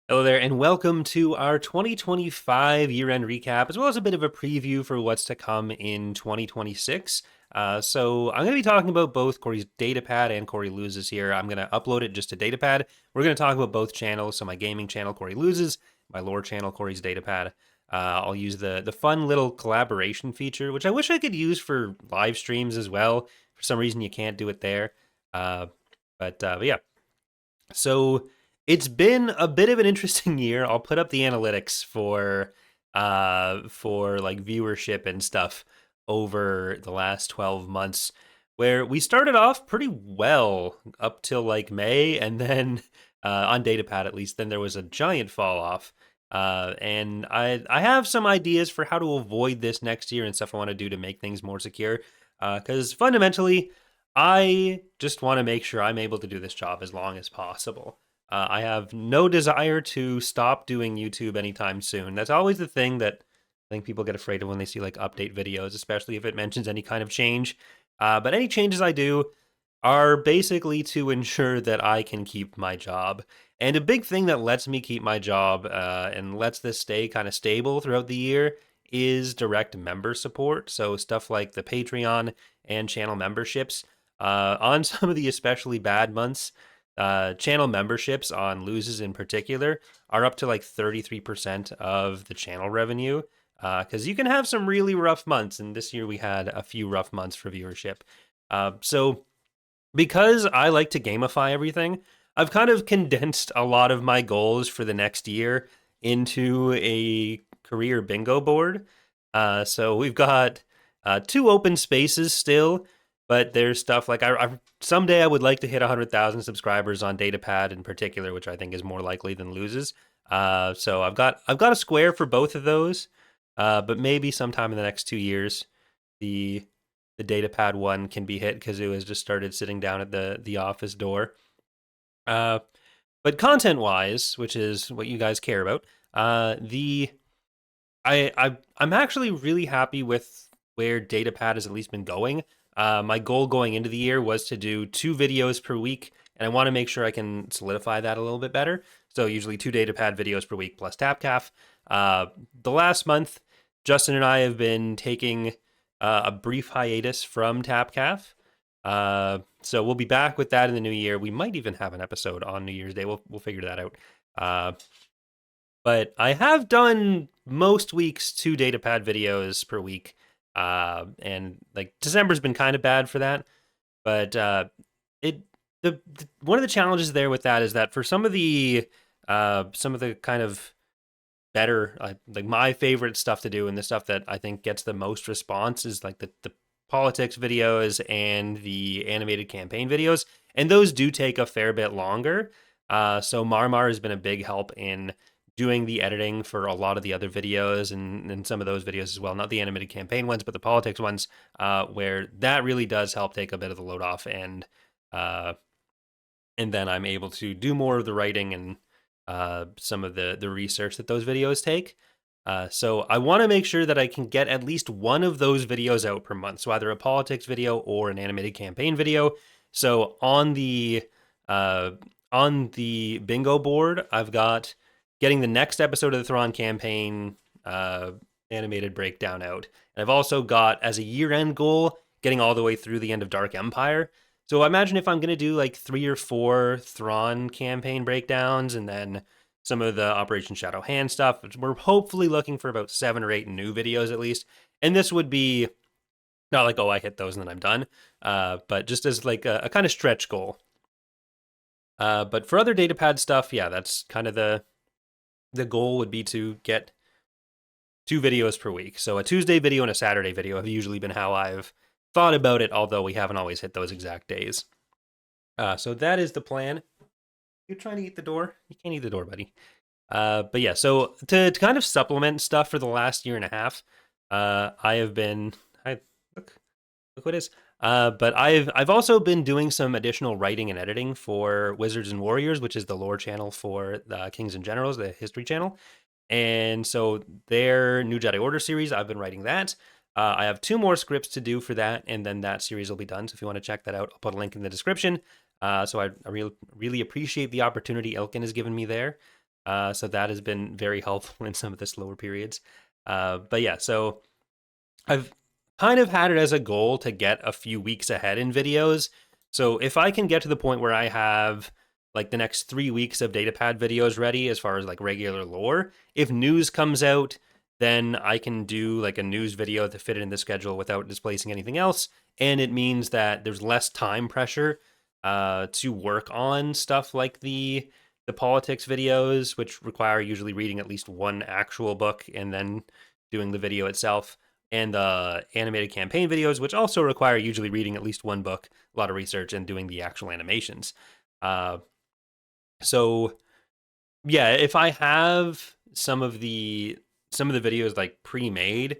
Hello there, and welcome to our 2025 year-end recap, as well as a bit of a preview for what's to come in 2026. So I'm going to be talking about both Corey's datapad and Corey Loses here. I'm going to upload it just to datapad. We're going to talk about both channels. So my gaming channel, Corey Loses, my lore channel, Corey's datapad. I'll use the fun little collaboration feature, which I wish I could use for live streams as well. For some reason, you can't do it there. But yeah. So it's been a bit of an interesting year. I'll put up the analytics for like viewership and stuff over the last 12 months, where we started off pretty well up till like May, and then on datapad at least, then there was a giant fall off. And I have some ideas for how to avoid this next year and stuff I want to do to make things more secure. Because fundamentally, I just want to make sure I'm able to do this job as long as possible. I have no desire to stop doing YouTube anytime soon. That's always the thing that I think people get afraid of when they see like update videos, especially if it mentions any kind of change. But any changes I do are basically to ensure that I can keep my job. And a big thing that lets me keep my job and lets this stay kind of stable throughout the year is direct member support. So stuff like the Patreon and channel memberships. On some of the especially bad months, channel memberships on Loses in particular are up to like 33% of the channel revenue. Because you can have some really rough months, and this year we had a few rough months for viewership. So because I like to gamify everything, I've kind of condensed a lot of my goals for the next year into a career bingo board. So we've got two open spaces still, but there's stuff like someday I would like to hit 100,000 subscribers on Datapad in particular, which I think is more likely than Loses. So I've got a square for both of those, but maybe sometime in the next 2 years, the Datapad one can be hit. Kazoo has just started sitting down at the office door. Uh, but content wise, which is what you guys care about, the I'm actually really happy with where Datapad has at least been going. My goal going into the year was to do 2 videos per week, and I want to make sure I can solidify that a little bit better. So usually 2 Datapad videos per week plus TapCaf. The last month, Justin and I have been taking a brief hiatus from TapCaf. So we'll be back with that in the new year. We might even have an episode on New Year's Day. We'll figure that out. But I have done most weeks 2 Datapad videos per week. And like December's been kind of bad for that. But it the one of the challenges there with that is that for some of the kind of better like my favorite stuff to do and the stuff that I think gets the most response is like the politics videos and the animated campaign videos, and those do take a fair bit longer. So Marmar has been a big help in doing the editing for a lot of the other videos and some of those videos as well. Not the animated campaign ones, but the politics ones, where that really does help take a bit of the load off, and then I'm able to do more of the writing and some of the research that those videos take. So I want to make sure that I can get at least one of those videos out per month. So either a politics video or an animated campaign video. So on the bingo board, I've got getting the next episode of the Thrawn campaign animated breakdown out. And I've also got, as a year-end goal, getting all the way through the end of Dark Empire. So imagine if I'm going to do like 3 or 4 Thrawn campaign breakdowns and then some of the Operation Shadow Hand stuff. We're hopefully looking for about 7 or 8 new videos at least. And this would be not like, oh, I hit those and then I'm done, but just as like a kind of stretch goal. But for other Datapad stuff, yeah, that's kind of the goal would be to get 2 videos per week. So a Tuesday video and a Saturday video have usually been how I've thought about it, although we haven't always hit those exact days. So that is the plan. You're trying to eat the door? You can't eat the door, buddy. But yeah, so to kind of supplement stuff for the last year and a half, I have been. Look what it is. But I've also been doing some additional writing and editing for Wizards and Warriors, which is the lore channel for the Kings and Generals, the history channel. And so their New Jedi Order series, I've been writing that. I have 2 more scripts to do for that, and then that series will be done. So if you want to check that out, I'll put a link in the description. So I really appreciate the opportunity Elkin has given me there. So that has been very helpful in some of the slower periods. But yeah, so I've kind of had it as a goal to get a few weeks ahead in videos. So if I can get to the point where I have like the next 3 weeks of datapad videos ready as far as like regular lore, if news comes out, then I can do like a news video to fit it in the schedule without displacing anything else. And it means that there's less time pressure to work on stuff like the politics videos, which require usually reading at least one actual book and then doing the video itself, and the animated campaign videos, which also require usually reading at least one book, a lot of research, and doing the actual animations. Uh, so yeah, if I have some of the videos like pre-made,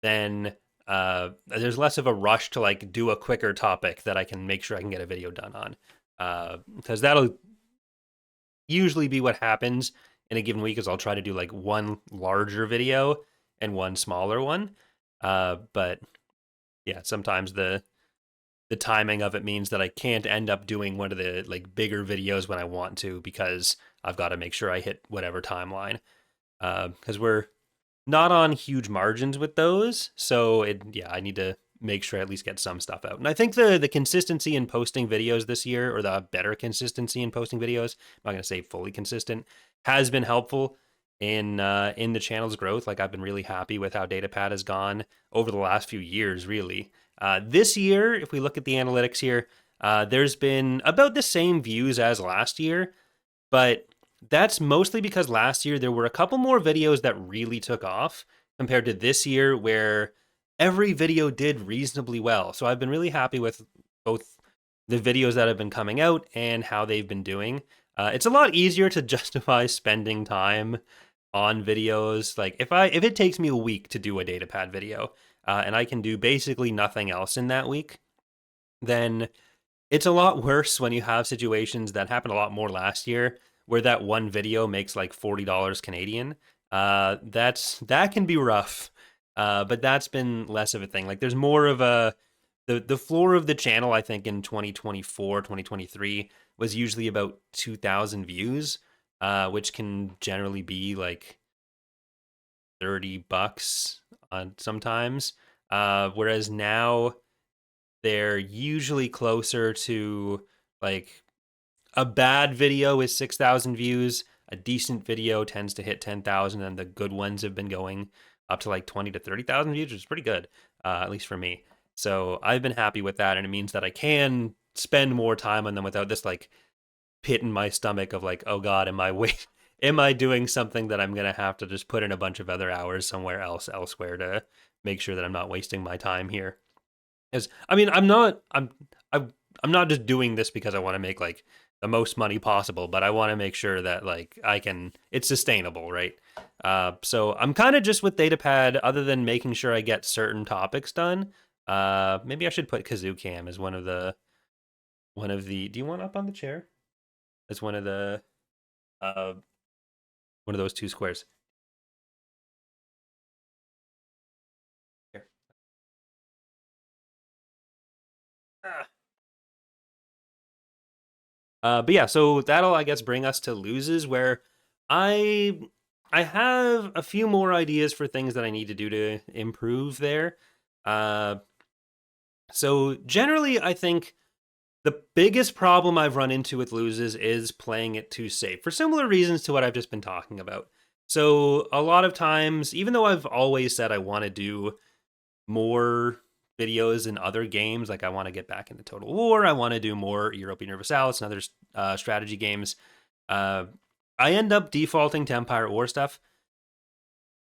then there's less of a rush to like do a quicker topic that I can make sure I can get a video done on. Because that'll usually be what happens in a given week is I'll try to do like one larger video and one smaller one. But yeah, sometimes the timing of it means that I can't end up doing one of the like bigger videos when I want to because I've got to make sure I hit whatever timeline. Because we're not on huge margins with those, so yeah, I need to make sure I at least get some stuff out. And I think the consistency in posting videos this year, or the better consistency in posting videos, I'm not going to say fully consistent, has been helpful in the channel's growth. Like I've been really happy with how Datapad has gone over the last few years, really. This year, if we look at the analytics here, there's been about the same views as last year, but that's mostly because last year there were a couple more videos that really took off compared to this year, where every video did reasonably well. So I've been really happy with both the videos that have been coming out and how they've been doing. It's a lot easier to justify spending time on videos. Like if it takes me a week to do a datapad video, and I can do basically nothing else in that week, then it's a lot worse when you have situations that happened a lot more last year where that one video makes like $40 Canadian. That can be rough. But that's been less of a thing. Like there's more of a the floor of the channel, I think in 2024, 2023 was usually about 2,000 views, which can generally be like $30 on sometimes. Whereas now they're usually closer to like a bad video is 6,000 views. A decent video tends to hit 10,000, and the good ones have been going up to like 20 to 30,000 views, which is pretty good, at least for me. So I've been happy with that, and it means that I can spend more time on them without this like pit in my stomach of like, oh god, am I doing something that I'm gonna have to just put in a bunch of other hours somewhere else elsewhere to make sure that I'm not wasting my time here? Because I mean, I'm not just doing this because I want to make like the most money possible, but I want to make sure that like it's sustainable, right? So I'm kind of just with Datapad, other than making sure I get certain topics done. Maybe I should put Kazoo Cam as one of the. Do you want up on the chair? As uh one of those two squares. Here. Ah. But yeah, so that'll I guess bring us to loses, where I I have a few more ideas for things that I need to do to improve there. Uh, so generally, I think the biggest problem I've run into with loses is playing it too safe for similar reasons to what I've just been talking about. So a lot of times, even though I've always said I want to do more videos in other games. Like I want to get back into Total War. I want to do more Europa Universalis and other strategy games. Uh, I end up defaulting to Empire at War stuff.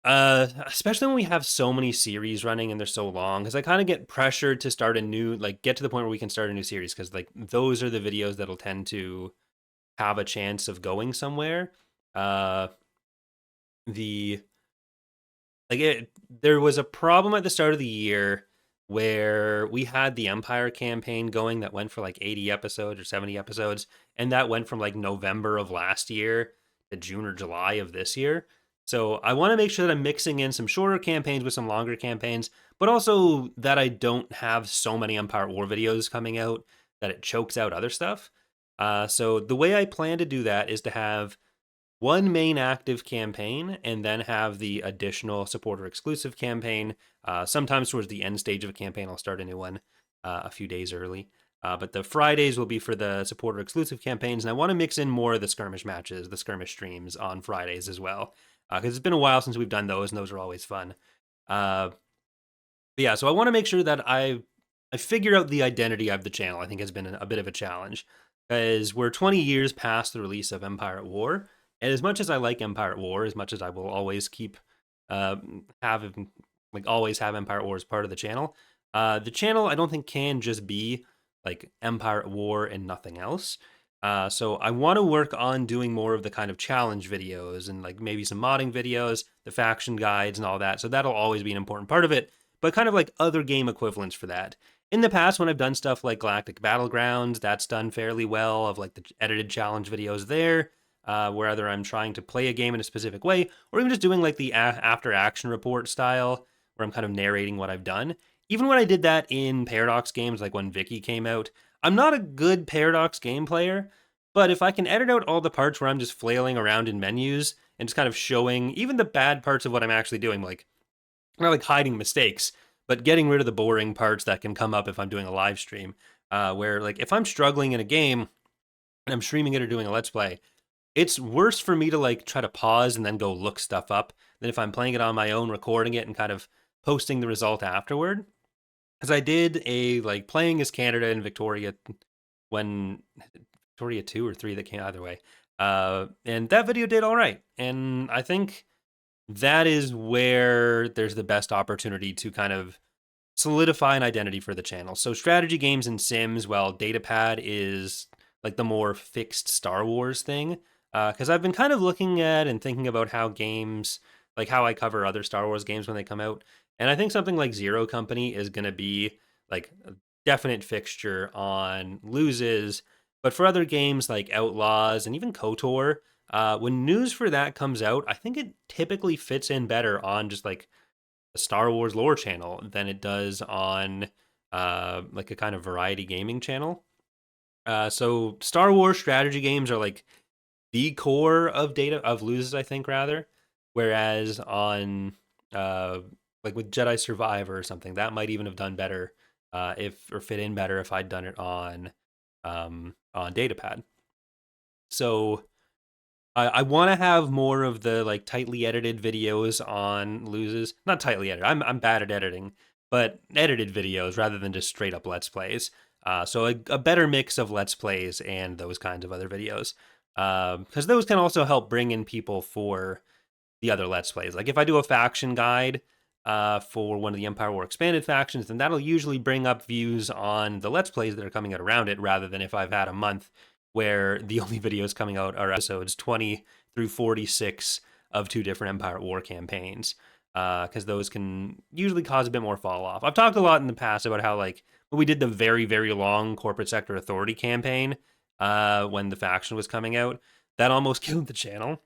Especially when we have so many series running and they're so long, because I kind of get pressured to start a new, like, get to the point where we can start a new series, because like those are the videos that'll tend to have a chance of going somewhere. Uh, the there was a problem at the start of the year where we had the Empire campaign going that went for like 80 episodes or 70 episodes, and that went from like November of last year to June or July of this year. So I want to make sure that I'm mixing in some shorter campaigns with some longer campaigns, but also that I don't have so many Empire War videos coming out that it chokes out other stuff. So the way I plan to do that is to have one main active campaign and then have the additional supporter exclusive campaign. Sometimes towards the end stage of a campaign, I'll start a new one a few days early. But the Fridays will be for the supporter exclusive campaigns, and I want to mix in more of the skirmish matches, the skirmish streams on Fridays as well, because it's been a while since we've done those, and those are always fun. Uh, but yeah, so I want to make sure that I figure out the identity of the channel. I think has been a bit of a challenge because we're 20 years past the release of Empire at War, and as much as I like Empire at War, as much as I will always keep uh, have like always have Empire at War as part of the channel I don't think can just be like Empire at War and nothing else. So I want to work on doing more of the kind of challenge videos and like maybe some modding videos, the faction guides and all that. So that'll always be an important part of it, but kind of like other game equivalents for that. In the past, when I've done stuff like Galactic Battlegrounds, that's done fairly well of like the edited challenge videos there, whether I'm trying to play a game in a specific way, or even just doing like the after action report style, where I'm kind of narrating what I've done. Even when I did that in Paradox games, like when Vicky came out, I'm not a good Paradox game player, but if I can edit out all the parts where I'm just flailing around in menus and just kind of showing even the bad parts of what I'm actually doing, like not like hiding mistakes, but getting rid of the boring parts that can come up if I'm doing a live stream. Where like if I'm struggling in a game and I'm streaming it or doing a let's play, it's worse for me to like try to pause and then go look stuff up than if I'm playing it on my own, recording it and kind of posting the result afterward. Because I did a like playing as Canada and Victoria when Victoria 2 or 3 that came either way. And that video did all right. And I think that is where there's the best opportunity to kind of solidify an identity for the channel. So strategy games and Sims, well, Datapad is like the more fixed Star Wars thing. Because I've been kind of looking at and thinking about how games, like how I cover other Star Wars games when they come out. And I think something like Zero Company is going to be like a definite fixture on loses. But for other games like Outlaws and even KOTOR, when news for that comes out, I think it typically fits in better on just like a Star Wars lore channel than it does on like a kind of variety gaming channel. So Star Wars strategy games are like the core of data of loses, I think rather. Whereas on uh, like with Jedi Survivor or something, that might even have done better if or fit in better if I'd done it on Datapad. So I want to have more of the like tightly edited videos on loses. Not tightly edited. I'm bad at editing, but edited videos rather than just straight up let's plays. So a better mix of let's plays and those kinds of other videos, because those can also help bring in people for the other let's plays. Like if I do a faction guide for one of the Empire War expanded factions, then that'll usually bring up views on the let's plays that are coming out around it, rather than if I've had a month where the only videos coming out are episodes 20 through 46 of two different Empire War campaigns, because those can usually cause a bit more fall off. I've talked a lot in the past about how like when we did the very, very long Corporate Sector Authority campaign when the faction was coming out, that almost killed the channel.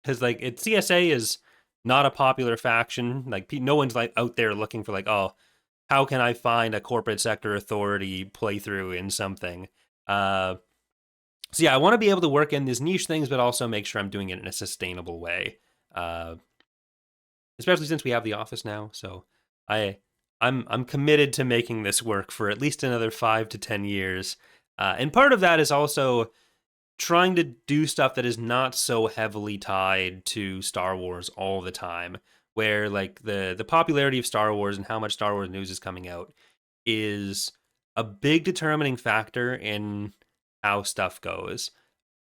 Because like CSA is not a popular faction. Like no one's like out there looking for like, oh, how can I find a Corporate Sector Authority playthrough in something? So yeah, I want to be able to work in these niche things, but also make sure I'm doing it in a sustainable way. Uh, Especially since we have the office now. So I'm committed to making this work for at least another 5 to 10 years. And part of that is also trying to do stuff that is not so heavily tied to Star Wars all the time, where like the popularity of Star Wars and how much Star Wars news is coming out is a big determining factor in how stuff goes.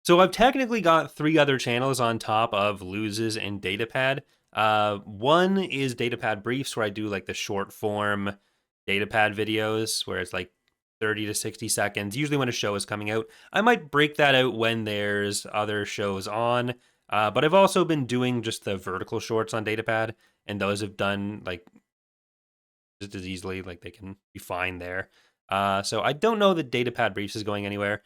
So I've technically got 3 other channels on top of Loses and Datapad. One is Datapad Briefs, where I do like the short form Datapad videos, where it's like 30 to 60 seconds, usually when a show is coming out. I might break that out when there's other shows on, but I've also been doing just the vertical shorts on Datapad, and those have done like just as easily, like they can be fine there. So I don't know that Datapad Briefs is going anywhere.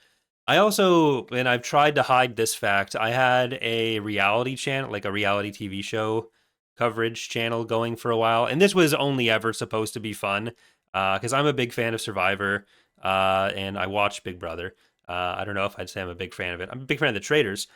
I also, and I've tried to hide this fact, I had a reality channel, like a reality TV show coverage channel going for a while, and this was only ever supposed to be fun, because I'm a big fan of Survivor, and I watch Big Brother. I don't know if I'd say I'm a big fan of it. I'm a big fan of The Traitors,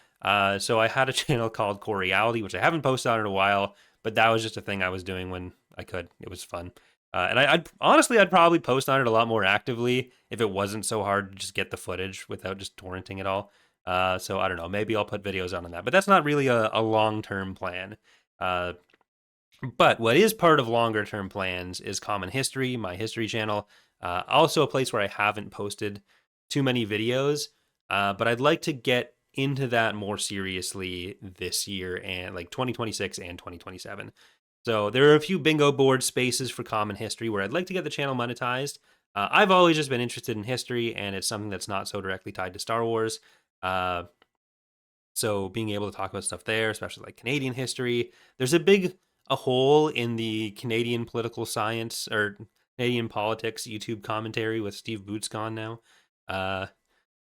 So I had a channel called Core Reality, which I haven't posted on in a while, but that was just a thing I was doing when I could. It was fun. And I'd honestly, I'd probably post on it a lot more actively if it wasn't so hard to just get the footage without just torrenting it all. So I don't know. Maybe I'll put videos on that, but that's not really a long term plan. Uh, but what is part of longer term plans is Common History, my history channel. Also, a place where I haven't posted too many videos, but I'd like to get into that more seriously this year and like 2026 and 2027. So there are a few bingo board spaces for Common History where I'd like to get the channel monetized. I've always just been interested in history, and it's something that's not so directly tied to Star Wars. Uh, so being able to talk about stuff there, especially like Canadian history, there's a hole in the Canadian political science or Canadian politics YouTube commentary with Steve Boots gone now. Uh,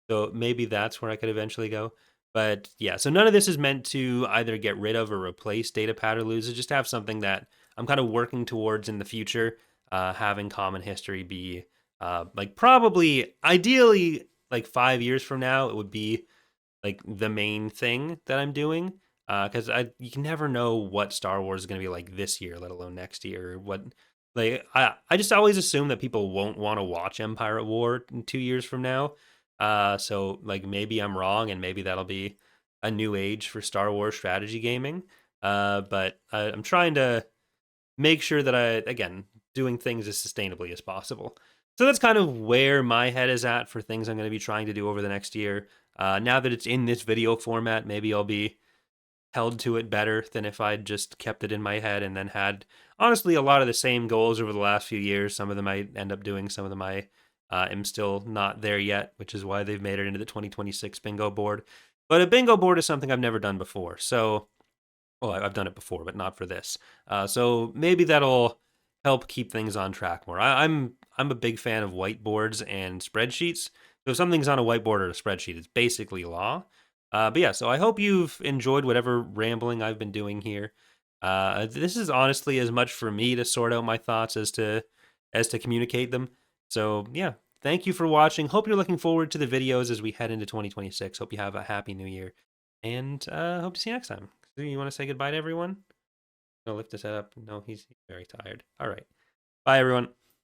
so maybe that's where I could eventually go. But yeah, so none of this is meant to either get rid of or replace Data Paddalooza. Just have something that I'm kind of working towards in the future. Having Common History be like probably ideally like 5 years from now, it would be like the main thing that I'm doing. Because I you can never know what Star Wars is going to be like this year, let alone next year. What like I just always assume that people won't want to watch Empire at War in 2 years from now. So like maybe I'm wrong, and maybe that'll be a new age for Star Wars strategy gaming. But I'm trying to make sure that again, doing things as sustainably as possible. So that's kind of where my head is at for things I'm going to be trying to do over the next year. Now that it's in this video format, maybe I'll be held to it better than if I'd just kept it in my head and then had, honestly, a lot of the same goals over the last few years. Some of them I end up doing, some of them I am still not there yet, which is why they've made it into the 2026 bingo board. But a bingo board is something I've never done before. So well, I've done it before, but not for this. So maybe that'll help keep things on track more. I'm a big fan of whiteboards and spreadsheets. So if something's on a whiteboard or a spreadsheet, it's basically law. But yeah, so I hope you've enjoyed whatever rambling I've been doing here. This is honestly as much for me to sort out my thoughts as to communicate them. So yeah, thank you for watching. Hope you're looking forward to the videos as we head into 2026. Hope you have a happy new year, and hope to see you next time. Do you want to say goodbye to everyone? No, lift his head up. No, he's very tired. All right. Bye, everyone.